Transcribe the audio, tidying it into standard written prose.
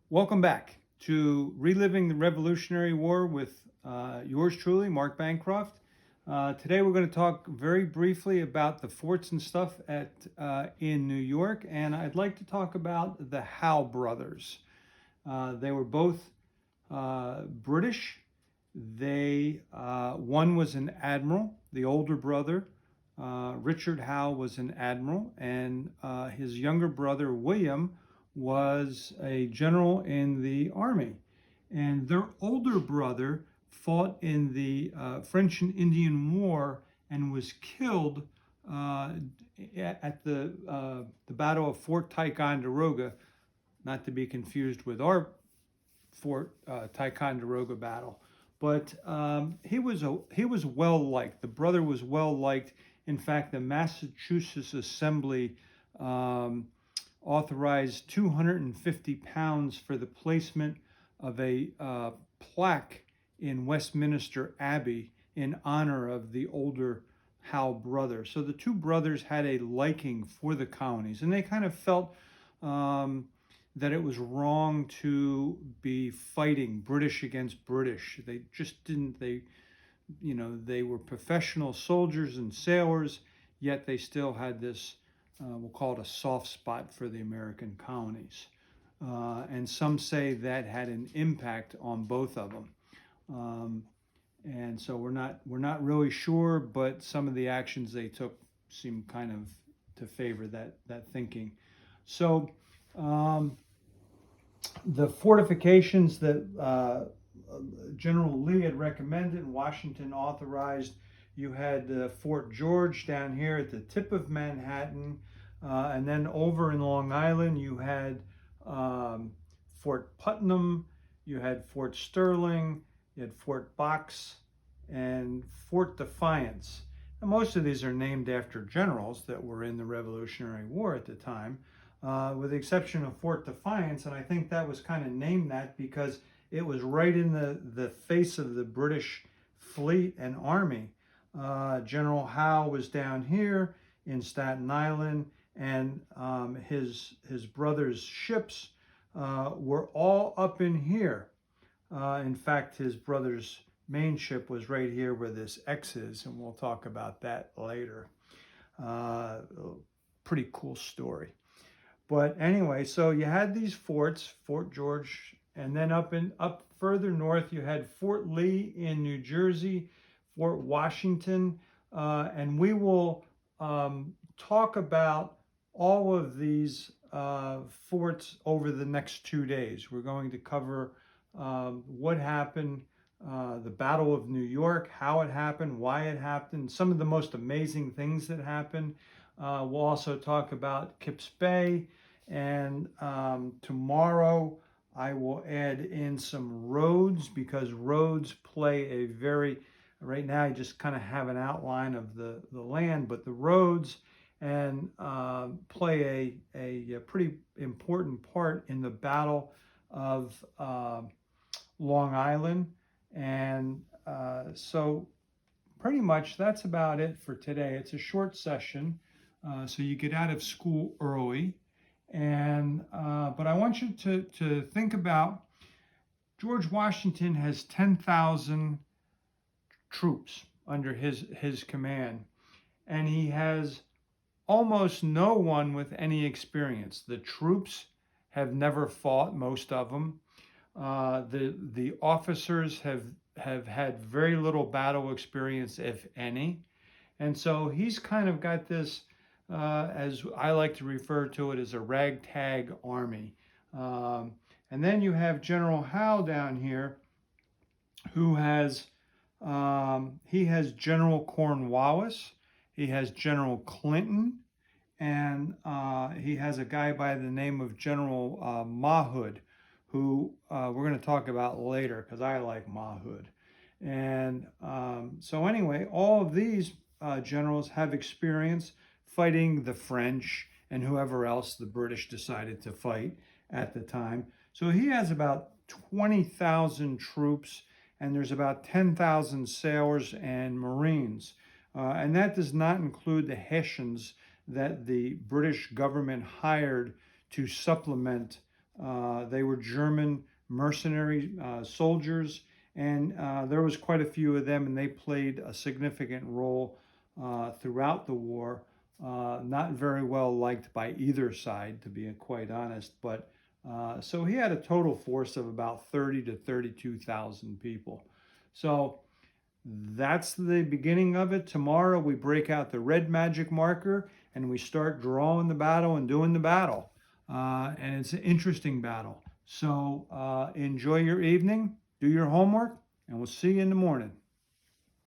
Welcome back to Reliving the Revolutionary War with yours truly, Mark Bancroft. Today we're going to talk very briefly about the forts and stuff in New York, and I'd like to talk about the Howe brothers. They were both British. One was an admiral, the older brother. Richard Howe was an admiral, and his younger brother William was a general in the army. And their older brother fought in the French and Indian War and was killed at the Battle of Fort Ticonderoga, not to be confused with our Fort Ticonderoga battle. But he was well liked. The brother was well liked. In fact, the Massachusetts Assembly authorized 250 pounds for the placement of a plaque in Westminster Abbey in honor of the older Howe brother. So the two brothers had a liking for the colonies, and they kind of felt that it was wrong to be fighting British against British. They just didn't, they were professional soldiers and sailors, yet they still had this, we'll call it a soft spot for the American colonies. And some say that had an impact on both of them. And so we're not really sure, but some of the actions they took seem kind of to favor that thinking. So the fortifications that General Lee had recommended and Washington authorized, you had Fort George down here at the tip of Manhattan, and then over in Long Island you had Fort Putnam, you had Fort Sterling, you had Fort Box, and Fort Defiance. And most of these are named after generals that were in the Revolutionary War at the time, with the exception of Fort Defiance, and I think that was kind of named that because it was right in the face of the British fleet and army. General Howe was down here in Staten Island, and his brother's ships were all up in here. In fact, his brother's main ship was right here where this X is, and we'll talk about that later. Pretty cool story. But anyway, so you had these forts, Fort George, and then up further north you had Fort Lee in New Jersey, Fort Washington, and we will talk about all of these forts over the next 2 days. We're going to cover what happened, the Battle of New York, how it happened, why it happened, some of the most amazing things that happened. We'll also talk about Kips Bay, and tomorrow I will add in some roads, because roads play a very, right now I just kind of have an outline of the land, but the roads and play a pretty important part in the Battle of Long Island. And so pretty much that's about it for today. It's a short session, so you get out of school early. And but I want you to think about George Washington has 10,000 troops under his command, and he has almost no one with any experience. The troops have never fought, most of them. The officers have had very little battle experience, if any. And so he's kind of got this, as I like to refer to it, as a ragtag army. And then you have General Howe down here, who has, he has General Cornwallis, he has General Clinton, and he has a guy by the name of General Mahood, who we're going to talk about later, because I like Mahood. And so anyway, all of these generals have experience fighting the French and whoever else the British decided to fight at the time. So he has about 20,000 troops, and there's about 10,000 sailors and Marines. And that does not include the Hessians that the British government hired to supplement They were German mercenary soldiers, and there was quite a few of them, and they played a significant role throughout the war. Not very well liked by either side, to be quite honest, but so he had a total force of about 30 to 32,000 people. So that's the beginning of it. Tomorrow we break out the red magic marker and we start drawing the battle and doing the battle. And it's an interesting battle. So enjoy your evening, do your homework, and we'll see you in the morning.